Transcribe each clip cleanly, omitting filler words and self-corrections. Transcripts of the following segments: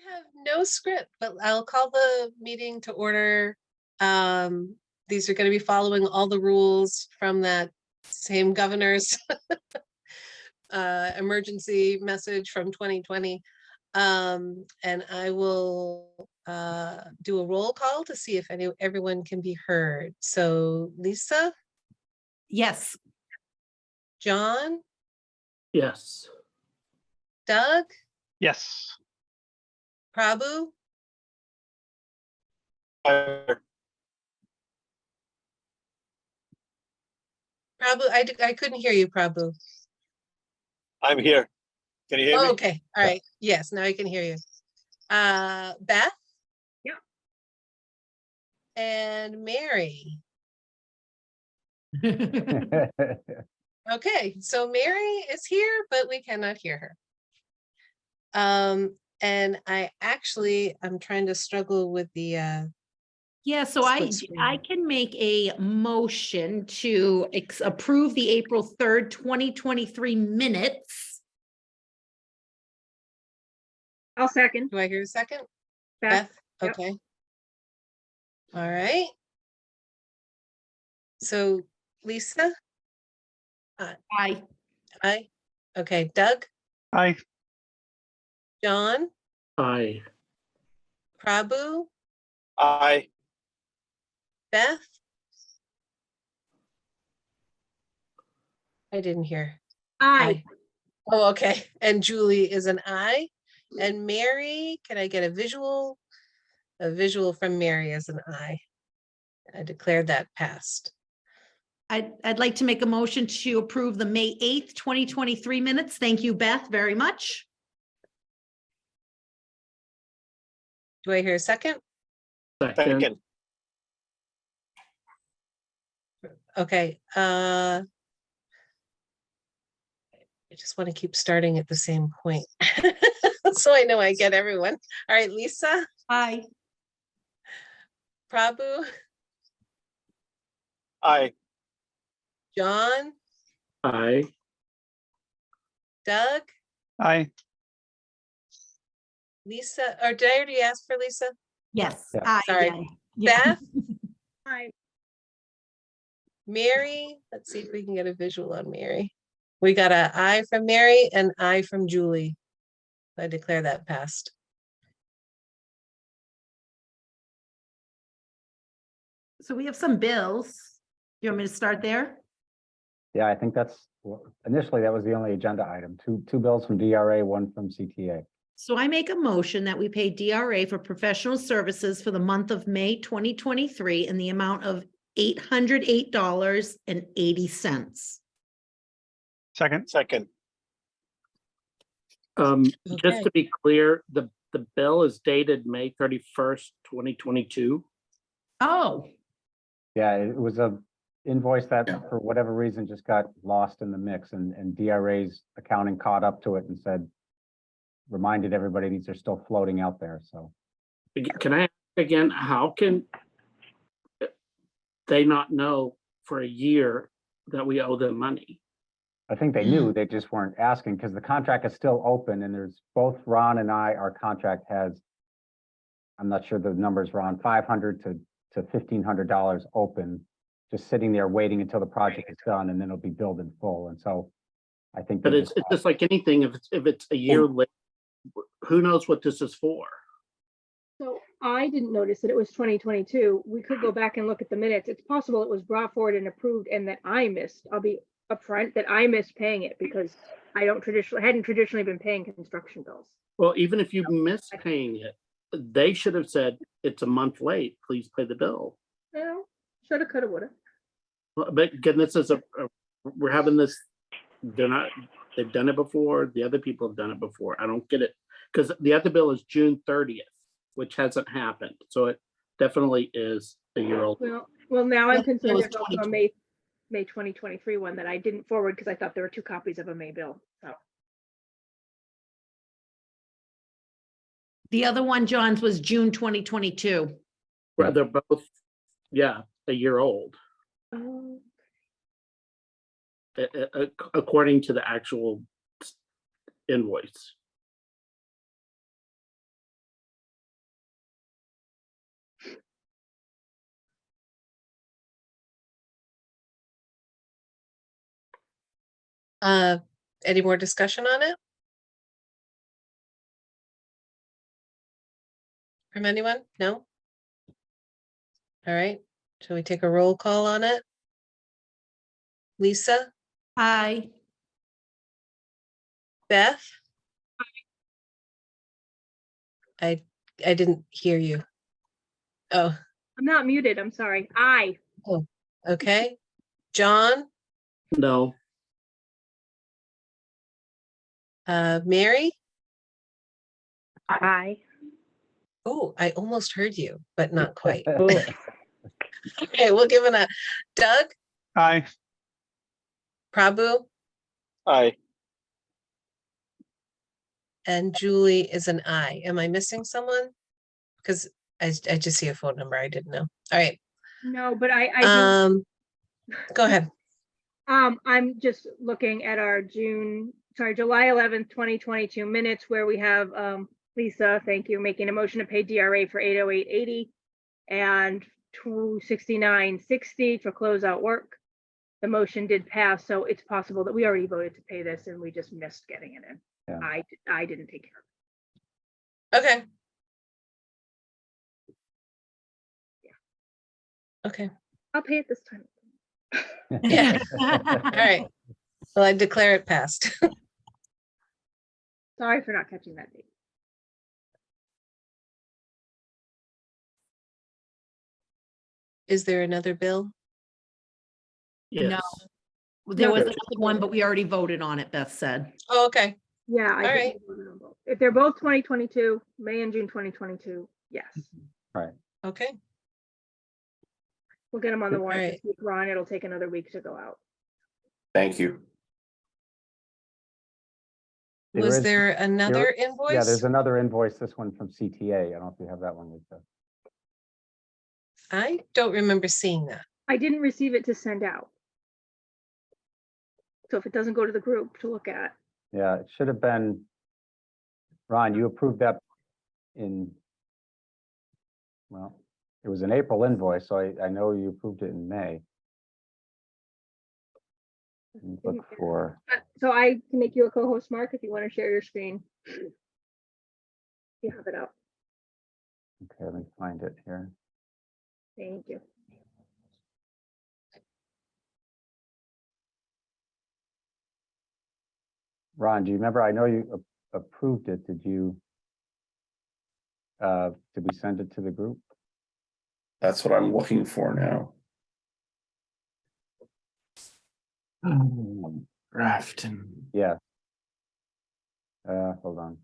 have no script, but I'll call the meeting to order. These are going to be following all the rules from that same governor's emergency message from 2020. And I will do a roll call to see if everyone can be heard. So Lisa, Yes. John, Yes. Doug, Yes. Prabhu, Prabhu, I couldn't hear you, Prabhu. I'm here. Can you hear Oh, me? okay, all right. Yes, now I can hear you. Beth? Yeah. And Mary. Okay, so Mary is here, but we cannot hear her. And I'm trying to struggle with the Yeah, so Split I screen. can make a motion to approve the April 3rd, 2023 minutes. I'll second. do I hear a second? Beth. Beth, Yep. okay. All right. So Lisa, Aye. aye. Okay, Doug, Aye. John, Aye. Prabhu, Aye. Beth? I didn't hear. Aye. Oh, okay. And Julie is an aye. And Mary, can I get a visual? A visual from Mary as an aye. I declared that passed. I'd like to make a motion to approve the May 8th, 2023 minutes. Thank you, Beth, very much. Do I hear a second? Second. Second. Okay, I just want to keep starting at the same point. So I know I get everyone. All right, Lisa, Aye. Prabhu, Aye. John, Aye. Doug, Aye. Lisa, or did I already ask for Lisa? Yes. Yeah. Aye, Sorry. yeah. Beth, Aye. Mary, let's see if we can get a visual on Mary. We got an aye from Mary and aye from Julie. I declare that passed. So we have some bills. You want me to start there? Yeah, I think that's, initially, that was the only agenda item. Two bills from DRA, one from CTA. So I make a motion that we pay DRA for professional services for the month of May 2023 in the amount of $808.80. Second. Second. Just Okay. to be clear, the bill is dated May 31st, 2022. Oh, Yeah, it was a invoice that for whatever reason just got lost in the mix and DRA's accounting caught up to it and said, reminded everybody these are still floating out there, so. Can I ask again, how can they not know for a year that we owe them money? I think they knew, they just weren't asking because the contract is still open and there's both Ron and I, our contract has, I'm not sure the numbers, Ron, $500 to $1,500 open, just sitting there waiting until the project is done and then it'll be billed in full. And so I think. But they it's just like anything, if it's a year late, who knows what this is for? So I didn't notice that it was 2022. We could go back and look at the minutes. It's possible it was brought forward and approved and that I missed. I'll be upfront that I missed paying it because I hadn't traditionally been paying construction bills. Well, even if you miss paying it, they should have said, it's a month late, please pay the bill. Well, shoulda, coulda, woulda. Well, but again, this is we're having this, they've done it before, the other people have done it before. I don't get it. Because the other bill is June 30th, which hasn't happened. So it definitely is a year old. Well, now I'm That bill concerned is there's also a May 2023 one that I didn't forward because I thought there were two copies of a May bill. So the other one, John's, was June 2022. Well, they're both, yeah, a year old, according to the actual invoice. Any more discussion on it? From anyone? No? All right, shall we take a roll call on it? Lisa, Aye. Beth? I didn't hear you. Oh, I'm not muted, I'm sorry. Aye. okay. John, No, Mary? Aye. Oh, I almost heard you, but not quite. Okay, we'll give it a Doug, Aye. Prabhu, Aye. and Julie is an I. Am I missing someone? Because I just see a phone number. I didn't know. All right. No, but I do. Go ahead. I'm just looking at our July 11th, 2022 minutes where we have, Lisa, thank you, making a motion to pay DRA for 808.80 and 269.60 for closeout work. The motion did pass, so it's possible that we already voted to pay this and we just missed getting it in. Yeah. I didn't take care of Okay. Okay. it. I'll pay it this time. Yeah. All right. Well, I declare it passed. Sorry for not catching that date. Is there another bill? yes. There No. was another one, but we already voted on it, Beth said. Oh, okay. Yeah, I All did right. vote on both. If they're both 2022, May and June 2022, yes. Okay. We'll get them on the warrant Alright. this week, Ron. It'll take another week to go out. Thank you. There Was is- there another Yeah, invoice? there's another invoice, this one from CTA. I don't know if you have that one, Lisa. I don't remember seeing that. I didn't receive it to send out. So if it doesn't go to the group to look at, Yeah, it should have been, Ron, you approved that well, it was an April invoice, so I know you approved it in May. Look for, so I can make you a co-host, Mark, if you want to share your screen. You have it up. okay, let me find it here. Thank you. Ron, do you remember, I know you approved it, did we send it to the group? That's what I'm looking for now. Grafton. Yeah. Hold on.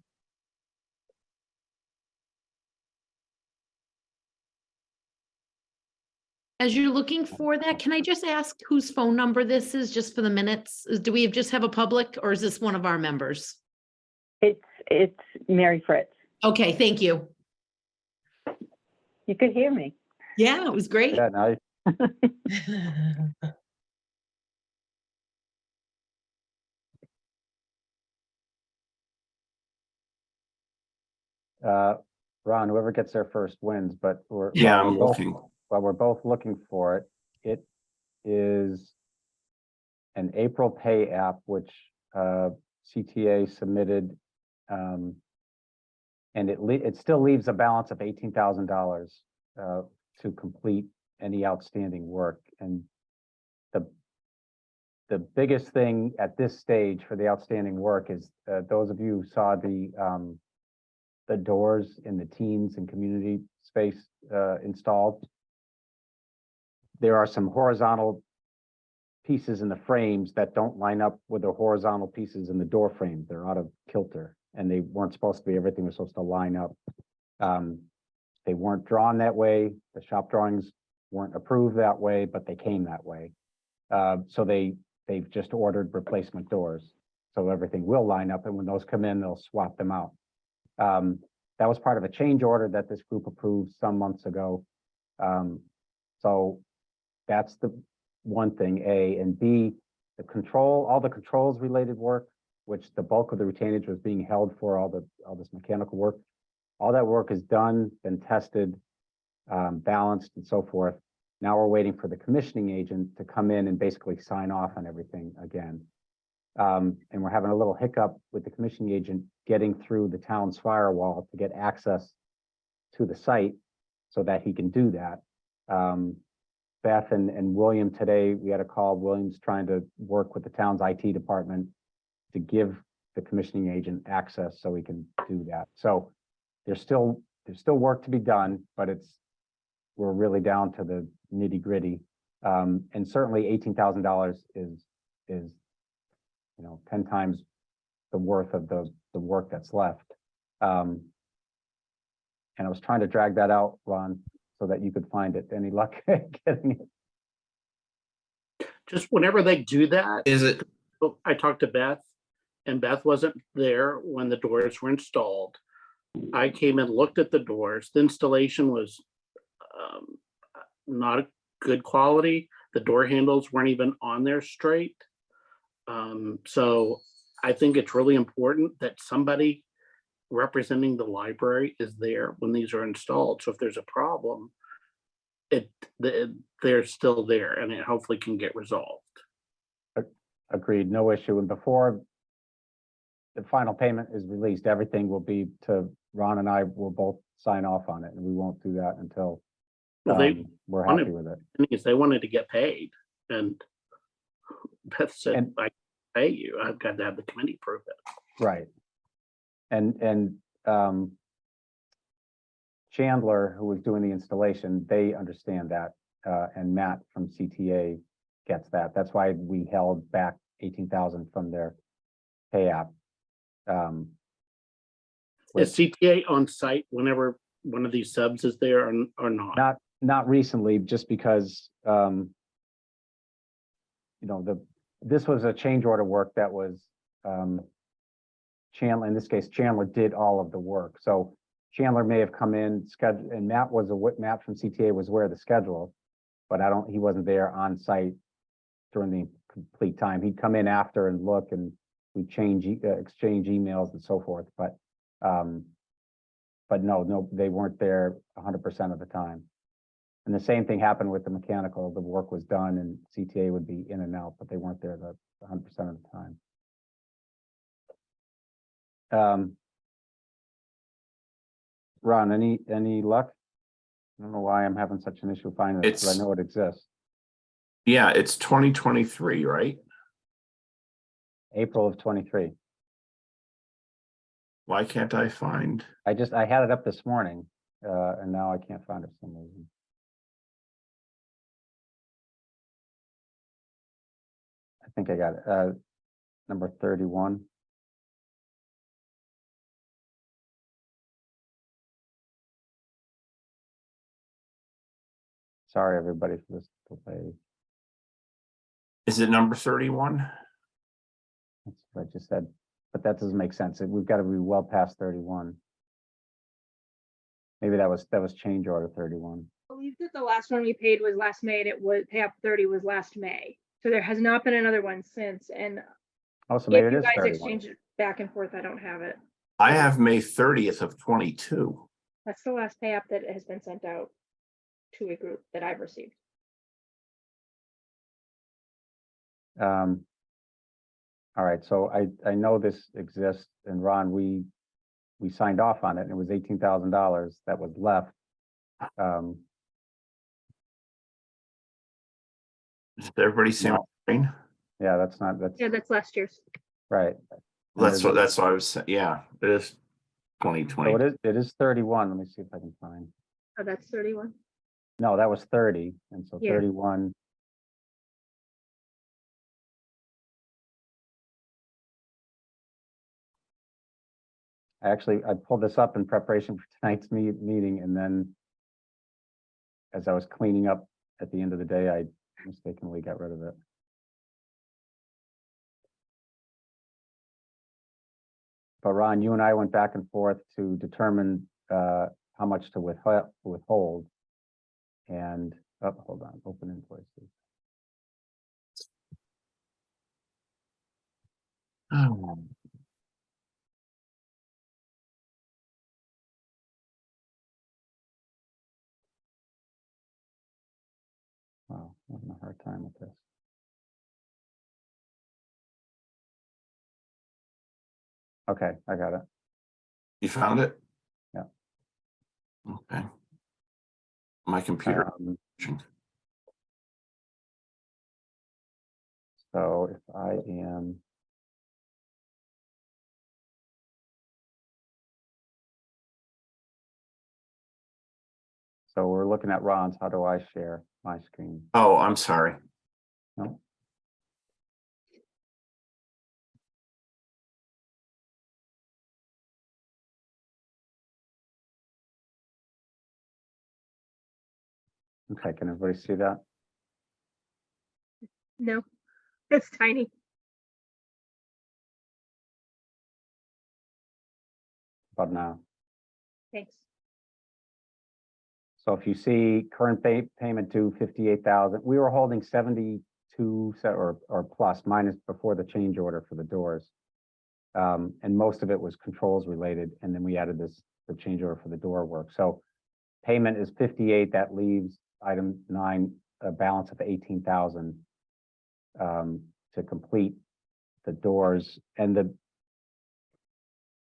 As you're looking for that, can I just ask whose phone number this is, just for the minutes? Do we just have a public, or is this one of our members? It's Mary Fritz. Okay, thank you. You could hear me. Yeah, it was great. Yeah, now, Ron, whoever gets there first wins, but Yeah, while I'm we're both- looking. While we're both looking for it, it is an April Pay app, which CTA submitted. And it still leaves a balance of $18,000 to complete any outstanding work. And the biggest thing at this stage for the outstanding work is those of you who saw the doors in the teens and community space installed. There are some horizontal pieces in the frames that don't line up with the horizontal pieces in the door frames. They're out of kilter and they weren't supposed to be, everything was supposed to line up. They weren't drawn that way. The shop drawings weren't approved that way, but they came that way. So they've just ordered replacement doors. So everything will line up, and when those come in, they'll swap them out. That was part of a change order that this group approved some months ago. So that's the one thing, A, and B, all the controls related work, which the bulk of the retainage was being held for, all this mechanical work. All that work is done, been tested, balanced and so forth. Now we're waiting for the commissioning agent to come in and basically sign off on everything again. And we're having a little hiccup with the commissioning agent getting through the town's firewall to get access to the site so that he can do that. Beth and William today, we had a call. William's trying to work with the town's IT department to give the commissioning agent access so he can do that. So there's still work to be done, but we're really down to the nitty gritty. And certainly $18,000 is 10 times the worth of the work that's left. And I was trying to drag that out, Ron, so that you could find it. Any luck getting it? Just whenever they do that, Is it, I talked to Beth, and Beth wasn't there when the doors were installed. I came and looked at the doors. The installation was not good quality. The door handles weren't even on there straight. So I think it's really important that somebody representing the library is there when these are installed. So if there's a problem, they're still there and it hopefully can get resolved. Agreed, no issue. And before the final payment is released, everything will be to Ron and I will both sign off on it, and we won't do that until Well, we're wanted- happy with it. Because they wanted to get paid, and Beth said, And- "I pay you. I've got to have the committee prove it." Right. And Chandler, who was doing the installation, they understand that, and Matt from CTA gets that. That's why we held back 18,000 from their pay app. Is CTA on site whenever one of these subs is there or not? Not recently, just because, this was a change order work that was, Chandler, in this case, Chandler did all of the work. So Chandler may have come in, schedule, and Matt from CTA was aware of the schedule, but he wasn't there on site during the complete time. He'd come in after and look, and we exchange emails and so forth, but no, they weren't there 100% of the time. And the same thing happened with the mechanical. The work was done and CTA would be in and out, but they weren't there 100% of the time. Ron, any luck? I don't know why I'm having such an issue finding this, but I know it exists. yeah, it's 2023, right? April of 23. Why can't I find? I had it up this morning, and now I can't find it for some reason. I think I got it. Number 31. Sorry, everybody, for this delay. Is it number 31? That's what I just said, but that doesn't make sense. We've got to be well past 31. Maybe that was change order 31. I believe that the last one we paid was last May, and it was pay up 30 was last May. So there has not been another one since. And Also, maybe if it you is guys 31. exchange it back and forth, I don't have it. I have May 30th of 22. That's the last pay up that has been sent out to a group that I've received. All right, so I know this exists, and Ron, we signed off on it, and it was $18,000 that was left. Is everybody seeing my screen? Yeah, that's Yeah, that's last year's. right. That's what I was saying. Yeah, it is So 2020. it is 31. Let me see if I can find. Oh, that's 31. No, that was 30, and so Yeah. 31. Actually, I pulled this up in preparation for tonight's meeting, and then as I was cleaning up at the end of the day, I mistakenly got rid of it. But Ron, you and I went back and forth to determine how much to withhold. And, oh, hold on, open invoices. Oh, Wow, I'm having a hard time with this. Okay, I got it. You found it? Yeah. Okay. My computer. Um, So if I am. So we're looking at Ron's. How do I share my screen? Oh, I'm sorry. No? Okay, can everybody see that? No, it's tiny. But now, Thanks. so if you see current payment due 58,000, we were holding 72 or plus minus before the change order for the doors. And most of it was controls related, and then we added the change order for the door work. So payment is 58, that leaves item 9, a balance of 18,000 to complete the doors. And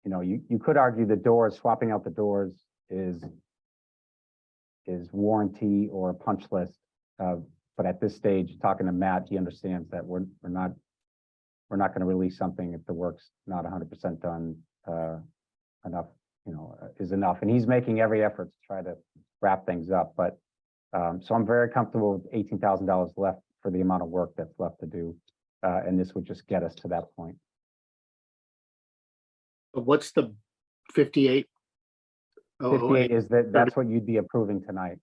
you could argue the doors, swapping out the doors is warranty or punch list. But at this stage, talking to Matt, he understands that we're not going to release something if the work's not 100% done enough, is enough. And he's making every effort to try to wrap things up. But so I'm very comfortable with $18,000 left for the amount of work that's left to do. And this would just get us to that point. What's the 58? 58 is that's what you'd be approving tonight.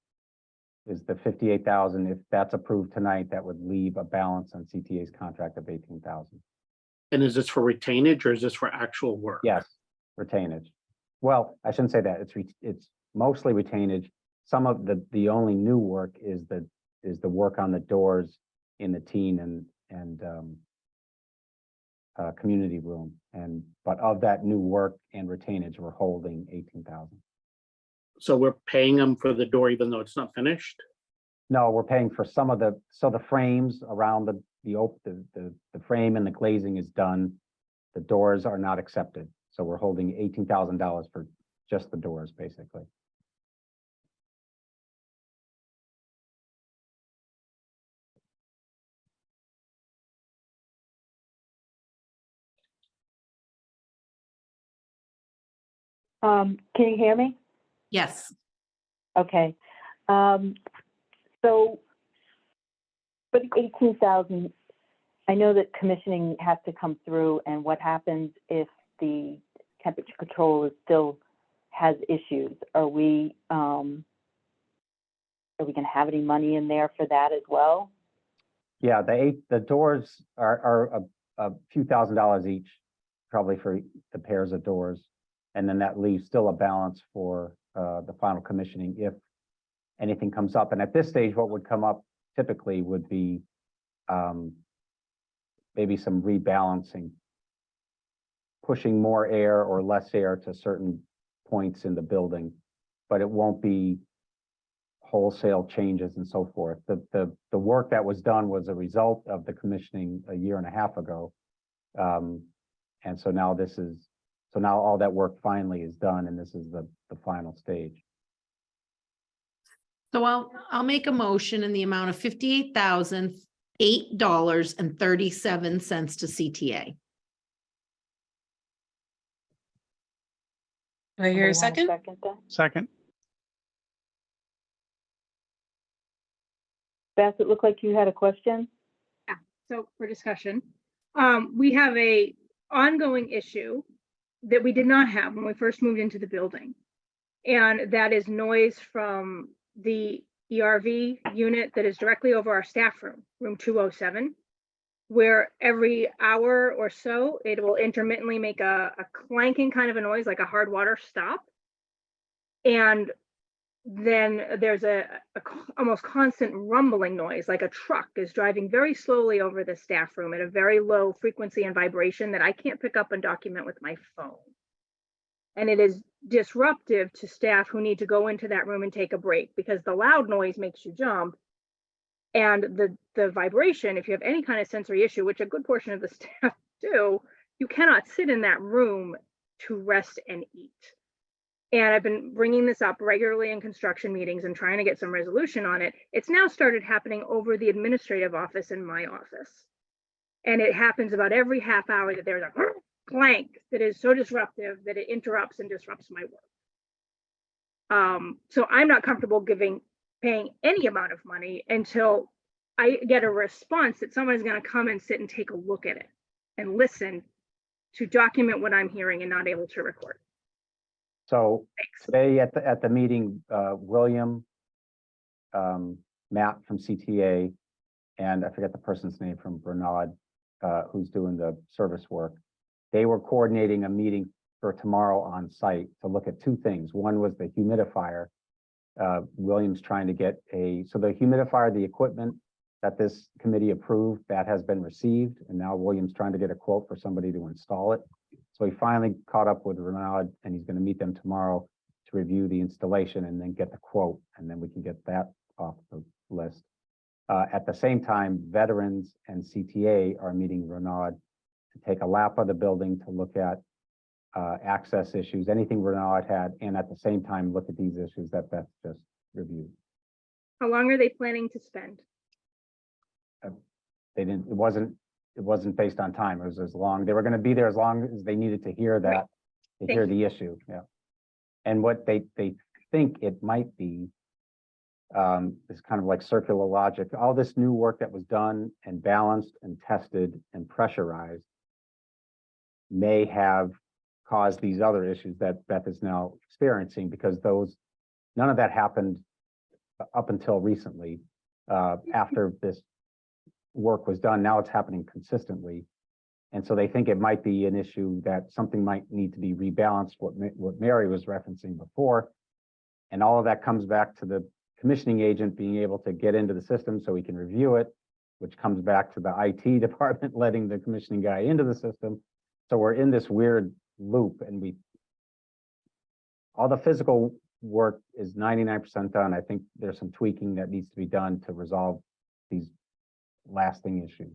Is the 58,000. If that's approved tonight, that would leave a balance on CTA's contract of 18,000. And is this for retainage or is this for actual work? Yes, retainage. Well, I shouldn't say that. It's mostly retainage. Some of the only new work is the work on the doors in the teen and community room. But of that new work and retainage, we're holding 18,000. So we're paying them for the door even though it's not finished? No, we're paying for some of the frames around the frame and the glazing is done. The doors are not accepted. So we're holding $18,000 for just the doors, basically. Can you hear me? Yes. Okay. So for the 18,000, I know that commissioning has to come through, and what happens if the temperature controller still has issues? Are we going to have any money in there for that as well? Yeah, the doors are a few $1,000s each, probably for the pairs of doors. And then that leaves still a balance for the final commissioning if anything comes up. And at this stage, what would come up typically would be maybe some rebalancing, pushing more air or less air to certain points in the building, but it won't be wholesale changes and so forth. The work that was done was a result of the commissioning a year and a half ago. And so now now all that work finally is done, and this is the final stage. So I'll make a motion in the amount of $58,008.37 to CTA. Do I hear a Somebody second? wanna second that? Second. Beth, it looked like you had a question. So for discussion, we have a ongoing issue that we did not have when we first moved into the building. And that is noise from the ERV unit that is directly over our staff room, room 207, where every hour or so, it will intermittently make a clanking kind of a noise, like a hard water stop. And then there's a almost constant rumbling noise, like a truck is driving very slowly over the staff room at a very low frequency and vibration that I can't pick up and document with my phone. And it is disruptive to staff who need to go into that room and take a break, because the loud noise makes you jump. And the vibration, if you have any kind of sensory issue, which a good portion of the staff do, you cannot sit in that room to rest and eat. And I've been bringing this up regularly in construction meetings and trying to get some resolution on it. It's now started happening over the administrative office in my office. And it happens about every half hour that there's a clank that is so disruptive that it interrupts and disrupts my work. So I'm not comfortable paying any amount of money until I get a response that someone's going to come and sit and take a look at it and listen to document what I'm hearing and not able to record. So Thanks. today at the meeting, William, Matt from CTA, and I forget the person's name from Bernard, who's doing the service work. They were coordinating a meeting for tomorrow on site to look at two things. One was the humidifier. William's trying to get so the humidifier, the equipment that this committee approved, that has been received. And now William's trying to get a quote for somebody to install it. So he finally caught up with Renaud and he's going to meet them tomorrow to review the installation and then get the quote. And then we can get that off the list. At the same time, veterans and CTA are meeting Renaud to take a lap of the building to look at access issues, anything Renaud had, and at the same time, look at these issues that Beth just reviewed. How long are they planning to spend? They didn't, it wasn't based on time. It was as long, they were going to be there as long as they needed to hear that, Right. to hear the issue. Yeah. And what they think it might be is kind of like circular logic. All this new work that was done and balanced and tested and pressurized may have caused these other issues that Beth is now experiencing, because none of that happened up until recently. After this work was done, now it's happening consistently. And so they think it might be an issue that something might need to be rebalanced, what Mary was referencing before. And all of that comes back to the commissioning agent being able to get into the system so he can review it, which comes back to the IT department letting the commissioning guy into the system. So we're in this weird loop, and all the physical work is 99% done. I think there's some tweaking that needs to be done to resolve these lasting issues.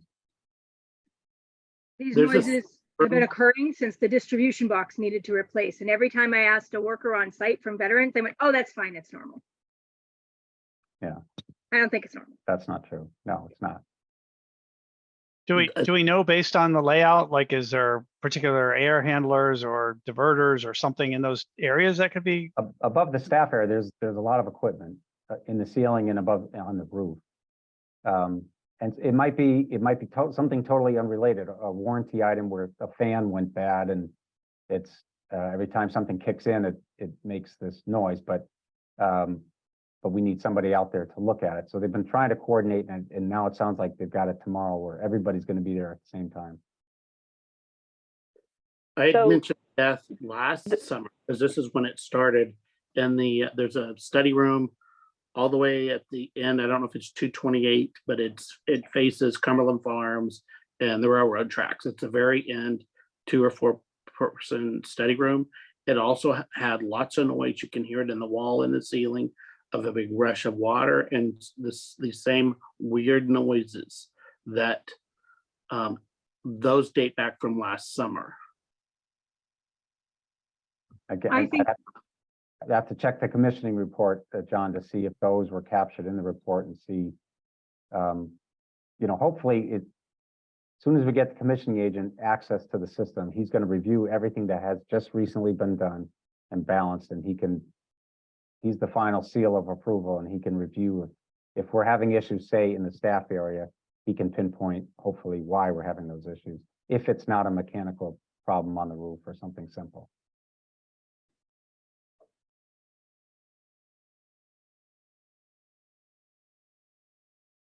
These There's a- noises have been occurring since the distribution box needed to replace. And every time I asked a worker on site from veterans, they went, "Oh, that's fine, it's normal." Yeah. I don't think it's normal. That's not true. No, it's not. Do we know based on the layout, like, is there particular air handlers or diverters or something in those areas that could be? Above the staff area, there's a lot of equipment in the ceiling and above on the roof. And it might be something totally unrelated, a warranty item where a fan went bad and it's every time something kicks in, it makes this noise, but we need somebody out there to look at it. So they've been trying to coordinate, and now it sounds like they've got it tomorrow where everybody's going to be there at the same time. I had So- mentioned Beth last summer, because this is when it started, and there's a study room all the way at the end. I don't know if it's 228, but it faces Cumberland Farms and the railroad tracks. It's the very end, 2 or 4 person study room. It also had lots of noise. You can hear it in the wall and the ceiling of a big rush of water, and these same weird noises that those date back from last summer. Again, I think- I'd have to check the commissioning report, John, to see if those were captured in the report and see, hopefully as soon as we get the commissioning agent access to the system, he's going to review everything that has just recently been done and balanced, and he's the final seal of approval, and he can review if we're having issues, say in the staff area, he can pinpoint hopefully why we're having those issues, if it's not a mechanical problem on the roof or something simple.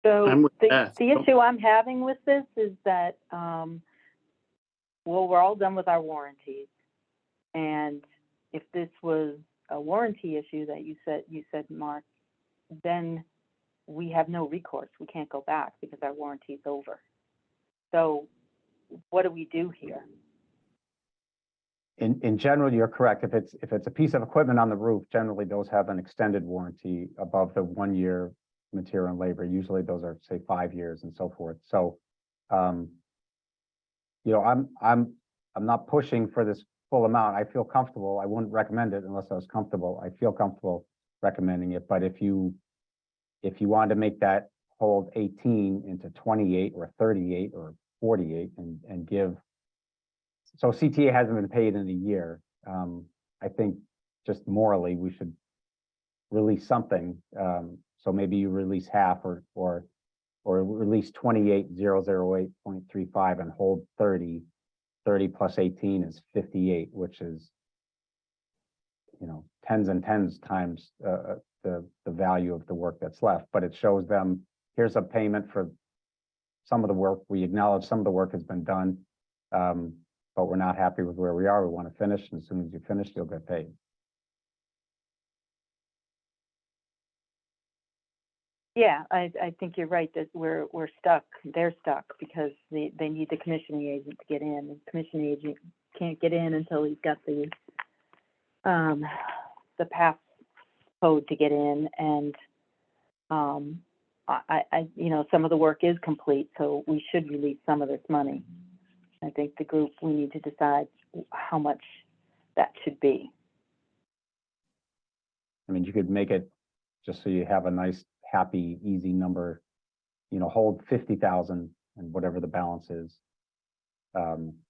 So I'm with the Beth. issue I'm having with this is that, we're all done with our warranties. And if this was a warranty issue that you said, Mark, then we have no recourse. We can't go back because our warranty is over. So what do we do here? In general, you're correct. If it's a piece of equipment on the roof, generally those have an extended warranty above the 1 year material and labor. Usually those are, say, 5 years and so forth. So, I'm not pushing for this full amount. I feel comfortable. I wouldn't recommend it unless I was comfortable. I feel comfortable recommending it, but if you want to make that hold 18 into 28 or 38 or 48 and give, so CTA hasn't been paid in a year. I think just morally, we should release something. So maybe you release half or release 28,008.35 and hold 30. 30 plus 18 is 58, which is, tens and tens times the value of the work that's left. But it shows them, here's a payment for some of the work. We acknowledge some of the work has been done, but we're not happy with where we are. We want to finish, and as soon as you finish, you'll get paid. Yeah, I think you're right that we're stuck. They're stuck because they need the commissioning agent to get in. The commissioning agent can't get in until he's got the pass code to get in, and I some of the work is complete, so we should release some of this money. I think the group, we need to decide how much that should be. I mean, you could make it just so you have a nice, happy, easy number, hold 50,000 and whatever the balance is,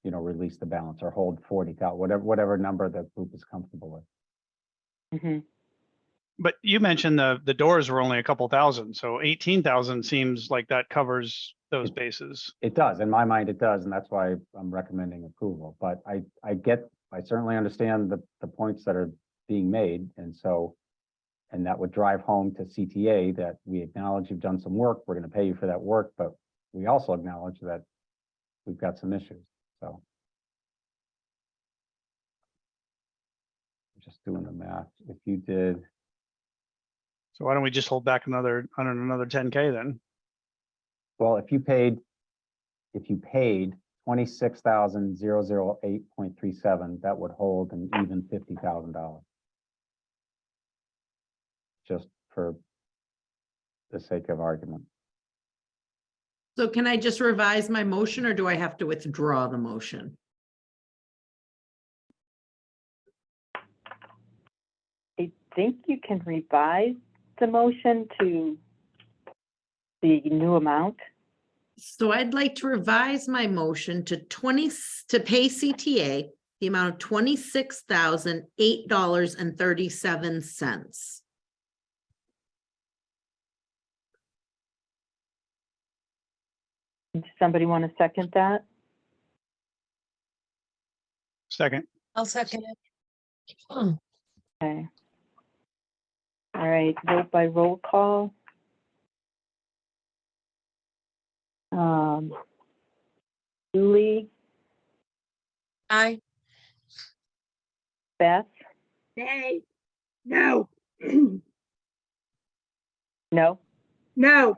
release the balance, or hold 40,000, whatever number the group is comfortable with. Mm-hmm. But you mentioned the doors were only a couple thousand, so 18,000 seems like that covers those bases. It does, in my mind, it does, and that's why I'm recommending approval. But I certainly understand the points that are being made, and that would drive home to CTA that we acknowledge you've done some work, we're going to pay you for that work, but we also acknowledge that we've got some issues, so. Just doing the math, if you did. So why don't we just hold back another 10K then? Well, if you paid 26,008.37, that would hold an even $50,000. Just for the sake of argument. So can I just revise my motion, or do I have to withdraw the motion? I think you can revise the motion to the new amount. So I'd like to revise my motion to pay CTA the amount of $26,008.37. Does somebody want to second that? Second. I'll second it. Okay. All right, vote by roll call. Julie, Aye. Beth, Nay. No. no, No.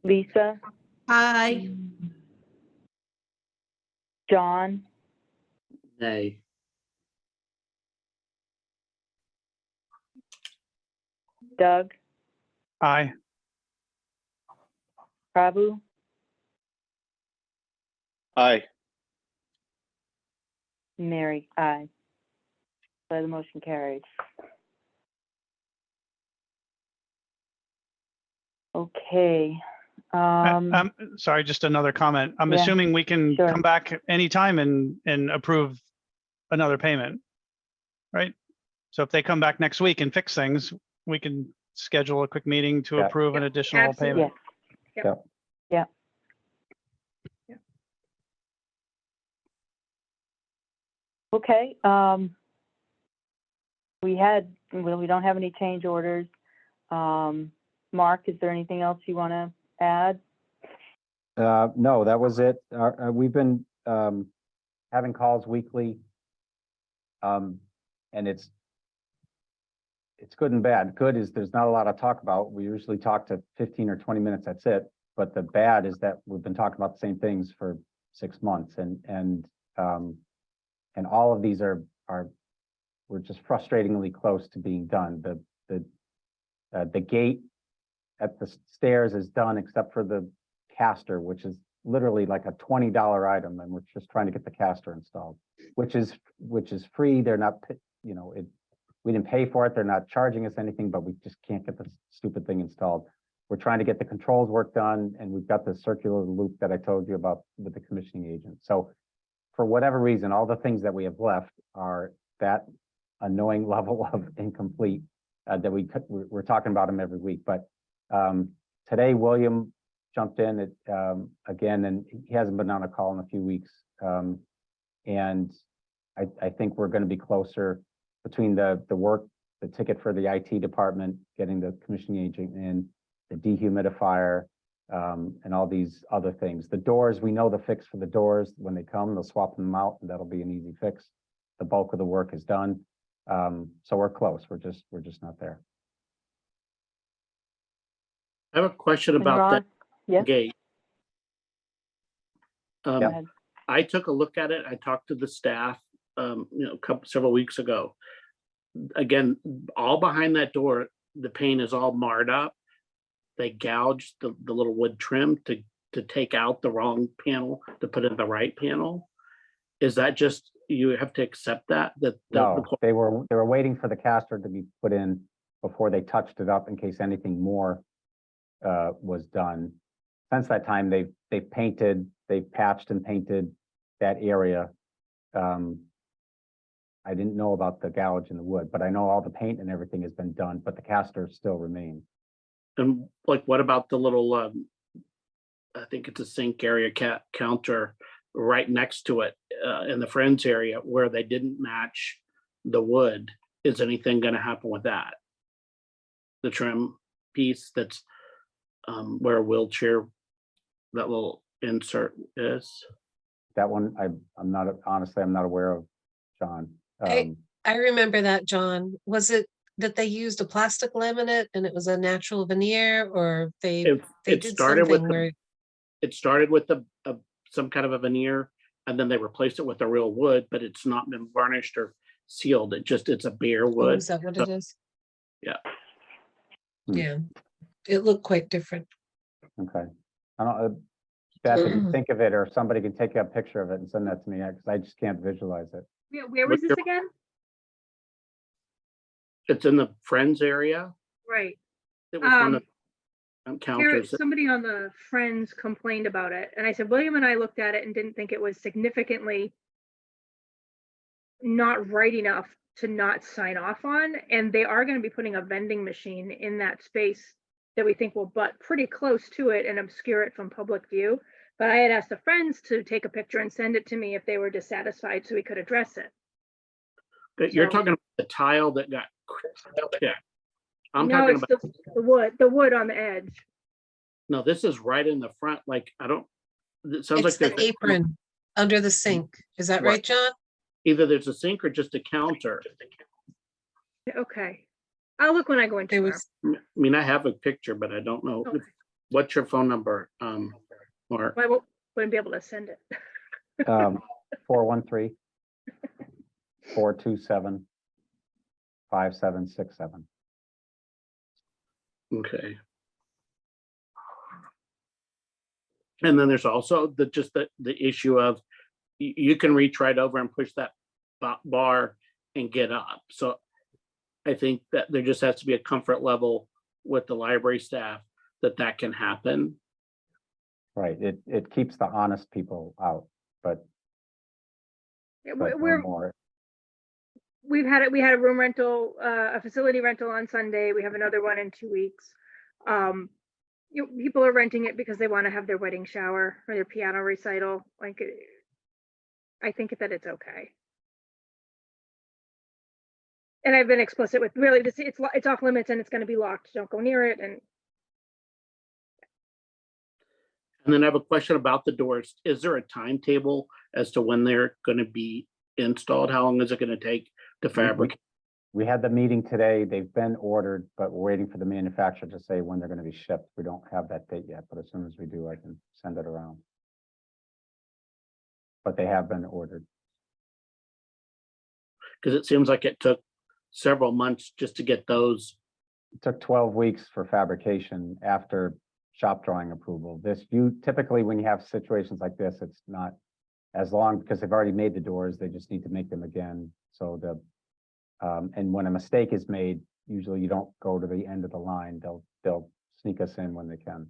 Lisa, Aye. John, Nay. Doug, Aye. Prabhu, Aye. Mary, aye. So the motion carried. Okay. I'm sorry, just another comment. I'm Yeah, assuming we can sure. come back anytime and approve another payment, right? So if they come back next week and fix things, we can schedule a quick meeting to Yeah. approve an Yep, additional absolutely. payment. Yes. Yep. Yeah. Okay, we don't have any change orders. Mark, is there anything else you want to add? No, that was it. We've been having calls weekly. And it's good and bad. Good is there's not a lot to talk about. We usually talk to 15 or 20 minutes, that's it. But the bad is that we've been talking about the same things for 6 months, and all of these we're just frustratingly close to being done. The gate at the stairs is done except for the caster, which is literally like a $20 item, and we're just trying to get the caster installed, which is free. They're not, we didn't pay for it. They're not charging us anything, but we just can't get the stupid thing installed. We're trying to get the controls work done, and we've got the circular loop that I told you about with the commissioning agent. So for whatever reason, all the things that we have left are that annoying level of incomplete that we're talking about them every week. But today, William jumped in again, and he hasn't been on a call in a few weeks. And I think we're going to be closer between the work, the ticket for the IT department, getting the commissioning agent in, the dehumidifier, and all these other things. The doors, we know the fix for the doors. When they come, they'll swap them out, and that'll be an easy fix. The bulk of the work is done. So we're close. We're just not there. I have a question And about Ron? that Yes, gate. go ahead. I took a look at it. I talked to the staff, several weeks ago. Again, all behind that door, the paint is all marred up. They gouged the little wood trim to take out the wrong panel to put in the right panel. Is that just, you have to accept that? No, they were waiting for the caster to be put in before they touched it up in case anything more was done. Since that time, they've painted, they've patched and painted that area. I didn't know about the gouge in the wood, but I know all the paint and everything has been done, but the caster still remains. And like, what about the little, I think it's a sink area counter right next to it in the Friends area where they didn't match the wood? Is anything going to happen with that? The trim piece that's where a wheelchair, that little insert is? That one, I'm not, honestly, I'm not aware of, John. I remember that, John. Was it that they used a plastic laminate and it was a natural veneer, or they It did started with something where, it started with some kind of a veneer, and then they replaced it with a real wood, but it's not been varnished or sealed. It's a bare oh, wood. is that what it is? Yeah. Yeah, it looked quite different. Okay. I don't, Beth, if you think of it, or somebody can take a picture of it and send that to me, because I just can't visualize it. Where was this again? It's in the Friends area. Right. It was one of counters. Somebody on the Friends complained about it, and I said, William and I looked at it and didn't think it was significantly not right enough to not sign off on, and they are going to be putting a vending machine in that space that we think will butt pretty close to it and obscure it from public view. But I had asked the Friends to take a picture and send it to me if they were dissatisfied so we could address it. You're So- talking about the tile that got, yeah. I'm No, talking it's about, the wood on the edge. no, this is right in the front, like, it sounds like It's the there's apron under the sink. Is that Right. right, John? either there's a sink or just a counter. Okay. I'll look when I go in There tomorrow. was, I mean, I have a picture, but I don't know. Okay. What's your phone number? Or I wouldn't be able to send it. 413-427-5767. okay. And then there's also the issue of you can reach right over and push that bar and get up. So I think that there just has to be a comfort level with the library staff that can happen. Right, it keeps the honest people out, but Yeah, no We're, more. we had a room rental, a facility rental on Sunday. We have another one in 2 weeks. People are renting it because they want to have their wedding shower or their piano recital. Like, I think that it's okay. And I've been explicit with really this, it's off limits and it's going to be locked. Don't go near it. And then I have a question about the doors. Is there a timetable as to when they're going to be installed? How long is it going to take to fabricate? We had the meeting today. They've been ordered, but we're waiting for the manufacturer to say when they're going to be shipped. We don't have that date yet, but as soon as we do, I can send it around. But they have been ordered. Because it seems like it took several months just to get those. It took 12 weeks for fabrication after shop drawing approval. Typically, when you have situations like this, it's not as long because they've already made the doors, they just need to make them again. So and when a mistake is made, usually you don't go to the end of the line. They'll sneak us in when they can.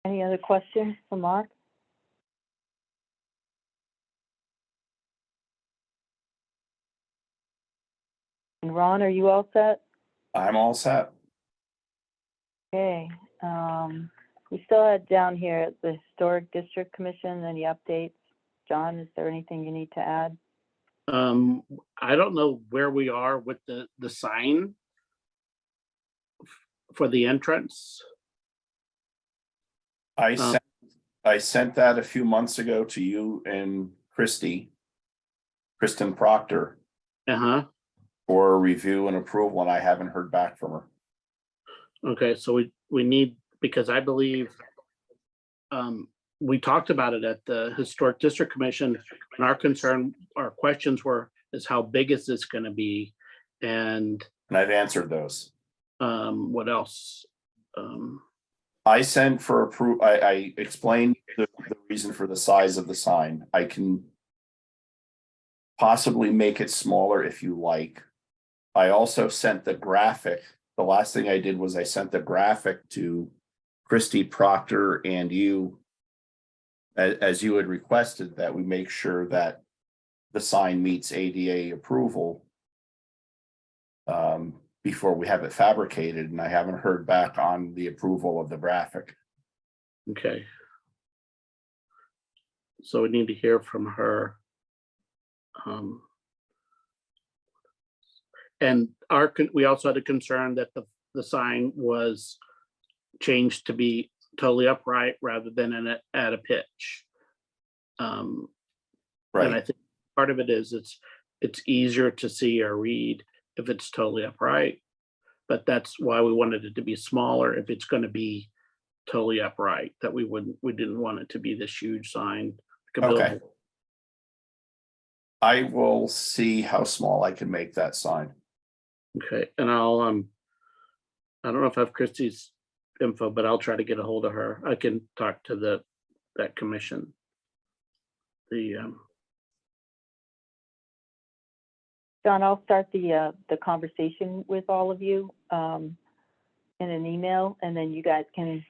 Any other questions for Mark? And Ron, are you all set? I'm all set. Okay, we still had down here the Historic District Commission, any updates? John, is there anything you need to add? I don't know where we are with the sign for the entrance. I sent that a few months ago to you and Kristen Proctor Uh-huh. for review and approval, and I haven't heard back from her. Okay, so we need, because I believe we talked about it at the Historic District Commission, and our questions is how big is this gonna be? And And I've answered those. what else? I sent for approval, I explained the reason for the size of the sign. I can possibly make it smaller if you like. I also sent the graphic. The last thing I did was I sent the graphic to Christy Proctor and you, as you had requested, that we make sure that the sign meets ADA approval before we have it fabricated, and I haven't heard back on the approval of the graphic. Okay. So we need to hear from her. And we also had a concern that the sign was changed to be totally upright rather than at a pitch. And I Right, think part of it is it's easier to see or read if it's totally upright. But that's why we wanted it to be smaller if it's going to be totally upright, that we didn't want it to be this huge sign. Okay. I will see how small I can make that sign. Okay, and I don't know if I have Christie's info, but I'll try to get a hold of her. I can talk to that commission. John, I'll start the conversation with all of you in an email, and then you guys can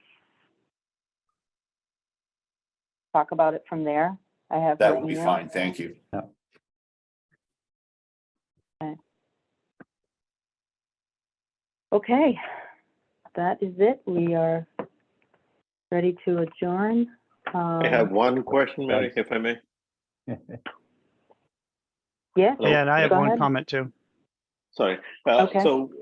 talk about it from there. I have That her would be email. fine, thank you. Okay, that is it. We are ready to adjourn. I have one question, Mary, if I may. Yes. Hello? Yeah, and I have Go one ahead. comment too. Sorry. Okay. So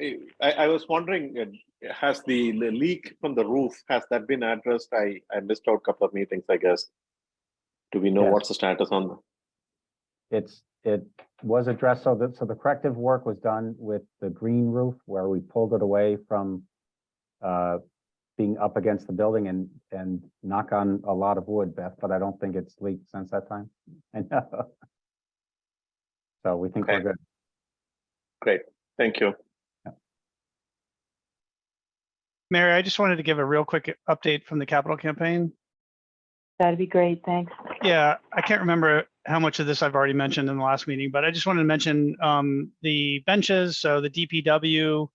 I was wondering, has the leak from the roof, has that been addressed? I missed out a couple of meetings, I guess. Do we know Yes. what's the status on that? It was addressed, so the corrective work was done with the green roof where we pulled it away from being up against the building and knock on a lot of wood, Beth, but I don't think it's leaked since that time. I know. So we think we're Okay. good. Great, thank you. Mary, I just wanted to give a real quick update from the capital campaign. That'd be great. Thanks. Yeah, I can't remember how much of this I've already mentioned in the last meeting, but I just wanted to mention the benches. So the DPW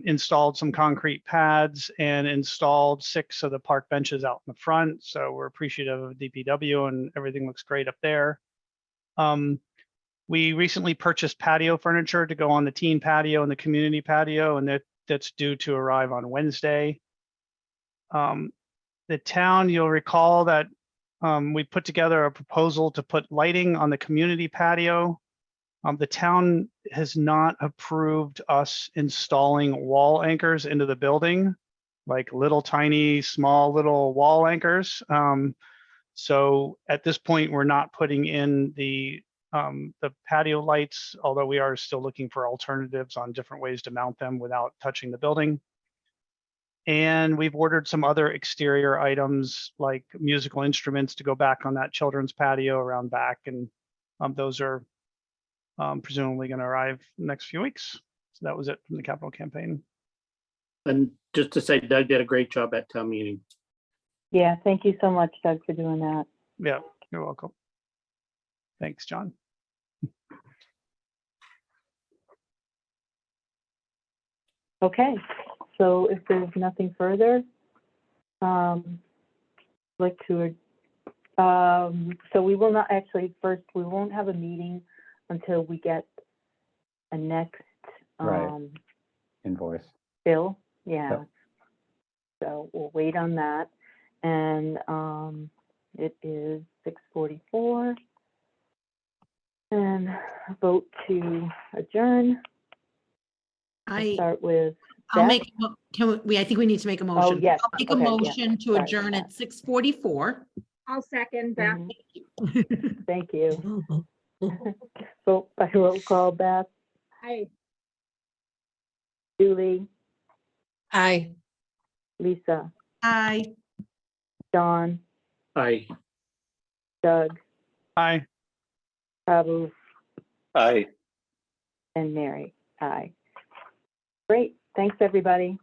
installed some concrete pads and installed 6 of the park benches out in the front. So we're appreciative of DPW and everything looks great up there. We recently purchased patio furniture to go on the teen patio and the community patio, and that's due to arrive on Wednesday. The town, you'll recall that we put together a proposal to put lighting on the community patio. The town has not approved us installing wall anchors into the building, like little tiny, small little wall anchors. So at this point, we're not putting in the patio lights, although we are still looking for alternatives on different ways to mount them without touching the building. And we've ordered some other exterior items like musical instruments to go back on that children's patio around back and Those are presumably going to arrive next few weeks. So that was it from the capital campaign. And just to say, Doug did a great job at town meeting. Yeah, thank you so much, Doug, for doing that. Yeah, you're welcome. Thanks, John. Okay, so if there's nothing further, like to, so we will not actually, first, we won't have a meeting until we get a next, Right. Invoice. bill, yeah. Yep. So we'll wait on that, and, it is 6:44. And vote to adjourn. I, Start with I'll Beth. make, can we, I think we need to make a motion. yes, I'll make a okay, yeah, motion to sorry. adjourn at 6:44. I'll second that. Mhm, thank you. Vote by roll call, Beth, Aye. Julie, Aye. Lisa, Aye. John, Aye. Doug, Aye. Prabhu, Aye. and Mary. Aye. Great, thanks, everybody.